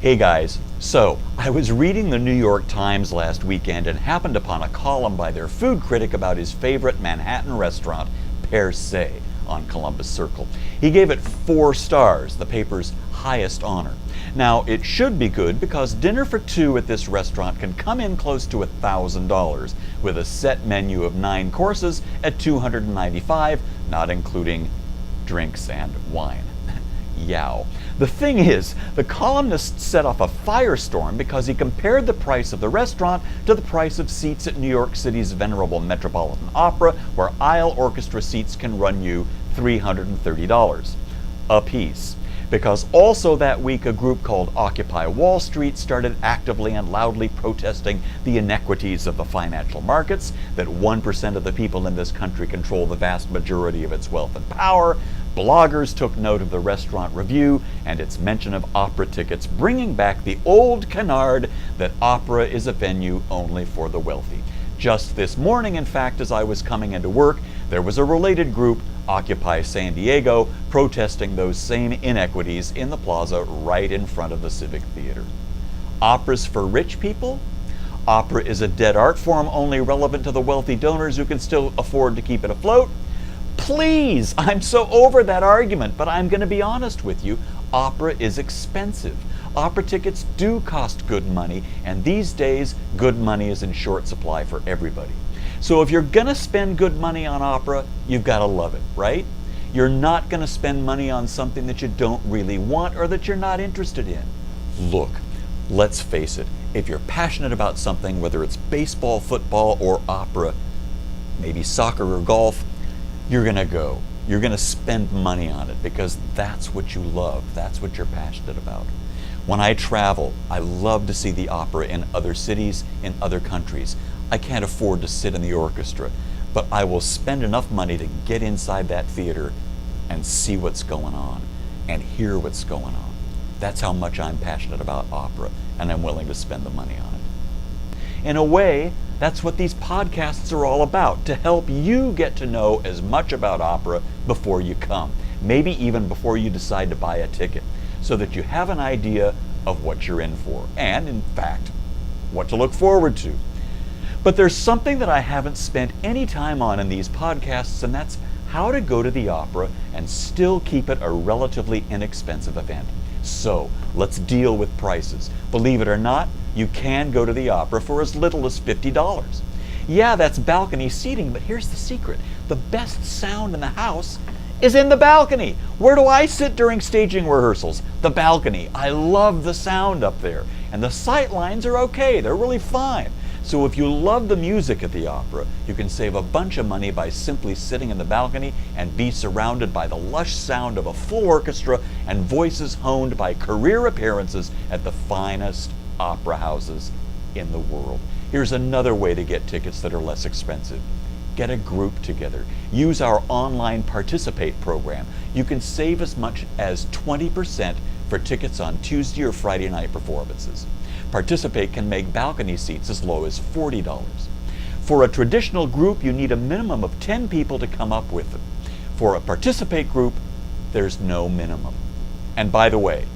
Hey guys, so I was reading the New York Times last weekend and happened upon a column by their food critic about his favorite Manhattan restaurant, Per Se, on Columbus Circle. He gave it 4 stars, the paper's highest honor. Now, it should be good because dinner for 2 at this restaurant can come in close to $1,000 with a set menu of 9 courses at $295, not including drinks and wine. Yow. The thing is, the columnist set off a firestorm because he compared the price of the restaurant to the price of seats at New York City's venerable Metropolitan Opera, where aisle orchestra seats can run you $330 a piece. Because also that week, a group called Occupy Wall Street started actively and loudly protesting the inequities of the financial markets, that 1% of the people in this country control the vast majority of its wealth and power. Bloggers took note of the restaurant review and its mention of opera tickets, bringing back the old canard that opera is a venue only for the wealthy. Just this morning, in fact, as I was coming into work, there was a related group, Occupy San Diego, protesting those same inequities in the plaza right in front of the Civic Theater. Opera's for rich people? Opera is a dead art form only relevant to the wealthy donors who can still afford to keep it afloat? Please, I'm so over that argument, but I'm going to be honest with you. Opera is expensive. Opera tickets do cost good money, and these days, good money is in short supply for everybody. So if you're going to spend good money on opera, you've got to love it, right? You're not going to spend money on something that you don't really want or that you're not interested in. Look, let's face it, if you're passionate about something, whether it's baseball, football, or opera, maybe soccer or golf, you're going to go. You're going to spend money on it because that's what you love. That's what you're passionate about. When I travel, I love to see the opera in other cities, in other countries. I can't afford to sit in the orchestra, but I will spend enough money to get inside that theater and see what's going on and hear what's going on. That's how much I'm passionate about opera, and I'm willing to spend the money on it. In a way, that's what these podcasts are all about, to help you get to know as much about opera before you come, maybe even before you decide to buy a ticket, so that you have an idea of what you're in for, and in fact, what to look forward to. But there's something that I haven't spent any time on in these podcasts, and that's how to go to the opera and still keep it a relatively inexpensive event. So let's deal with prices. Believe it or not, you can go to the opera for as little as $50. Yeah, that's balcony seating, but here's the secret. The best sound in the house is in the balcony. Where do I sit during staging rehearsals? The balcony. I love the sound up there. And the sight lines are okay. They're really fine. So if you love the music at the opera, you can save a bunch of money by simply sitting in the balcony and be surrounded by the lush sound of a full orchestra and voices honed by career appearances at the finest opera houses in the world. Here's another way to get tickets that are less expensive. Get a group together. Use our online Participate program. You can save as much as 20% for tickets on Tuesday or Friday night performances. Participate can make balcony seats as low as $40. For a traditional group, you need a minimum of 10 people to come up with them. For a Participate group, there's no minimum. And by the way,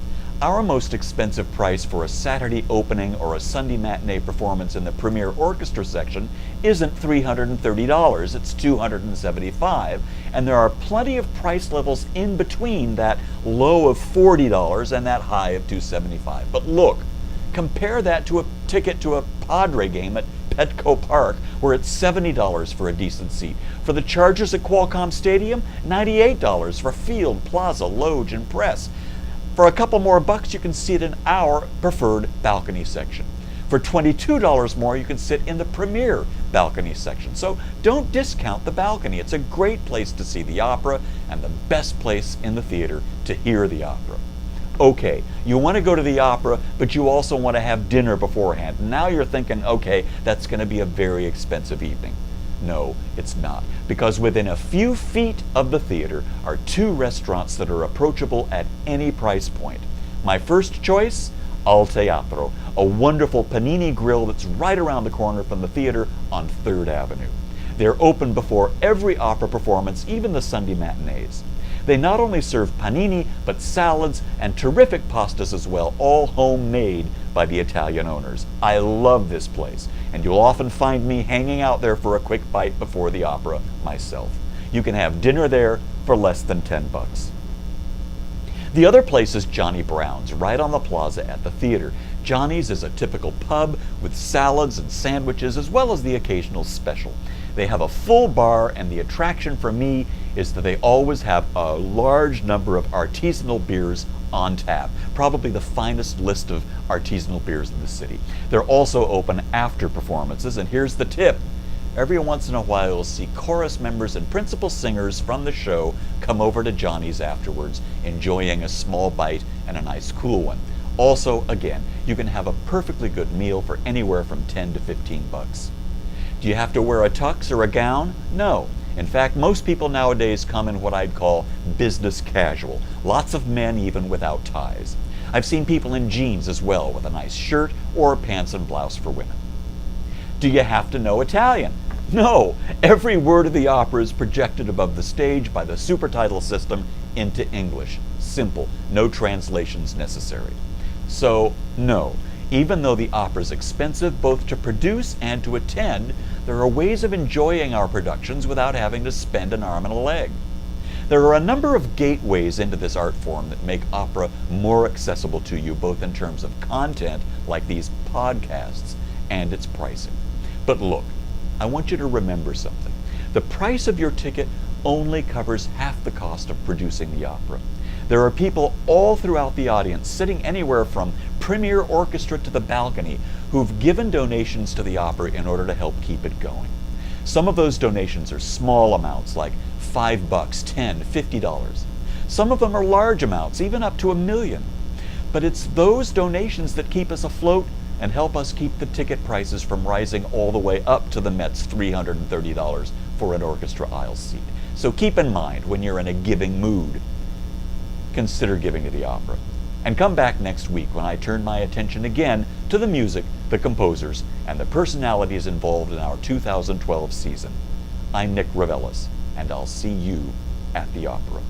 our most expensive price for a Saturday opening or a Sunday matinee performance in the premier orchestra section isn't $330, it's $275, and there are plenty of price levels in between that low of $40 and that high of $275. But look, compare that to a ticket to a Padre game at Petco Park, where it's $70 for a decent seat. For the Chargers at Qualcomm Stadium, $98 for field, plaza, loge, and press. For a couple more bucks, you can sit in our preferred balcony section. For $22 more, you can sit in the premier balcony section. So don't discount the balcony. It's a great place to see the opera and the best place in the theater to hear the opera. Okay, you want to go to the opera, but you also want to have dinner beforehand. Now you're thinking, okay, that's going to be a very expensive evening. No, it's not, because within a few feet of the theater are 2 restaurants that are approachable at any price point. My first choice, Al Teatro, a wonderful panini grill that's right around the corner from the theater on 3rd Avenue. They're open before every opera performance, even the Sunday matinees. They not only serve panini, but salads and terrific pastas as well, all homemade by the Italian owners. I love this place, and you'll often find me hanging out there for a quick bite before the opera myself. You can have dinner there for less than $10. The other place is Johnny Brown's, right on the plaza at the theater. Johnny's is a typical pub with salads and sandwiches, as well as the occasional special. They have a full bar, and the attraction for me is that they always have a large number of artisanal beers on tap, probably the finest list of artisanal beers in the city. They're also open after performances, and here's the tip. Every once in a while you'll see chorus members and principal singers from the show come over to Johnny's afterwards, enjoying a small bite and a nice cool one. Also, again, you can have a perfectly good meal for anywhere from $10 to $15. Do you have to wear a tux or a gown? No. In fact, most people nowadays come in what I'd call business casual. Lots of men even without ties. I've seen people in jeans as well, with a nice shirt or pants and blouse for women. Do you have to know Italian? No. Every word of the opera is projected above the stage by the super title system into English. Simple. No translations necessary. So, no. Even though the opera is expensive both to produce and to attend, there are ways of enjoying our productions without having to spend an arm and a leg. There are a number of gateways into this art form that make opera more accessible to you, both in terms of content, like these podcasts, and its pricing. But look, I want you to remember something. The price of your ticket only covers half the cost of producing the opera. There are people all throughout the audience, sitting anywhere from premier orchestra to the balcony, who've given donations to the opera in order to help keep it going. Some of those donations are small amounts, like $5, $10, $50. Some of them are large amounts, even up to $1 million. But it's those donations that keep us afloat and help us keep the ticket prices from rising all the way up to the Met's $330 for an orchestra aisle seat. So keep in mind, when you're in a giving mood, consider giving to the opera. And come back next week when I turn my attention again to the music, the composers, and the personalities involved in our 2012 season. I'm Nick Reveles, and I'll see you at the opera.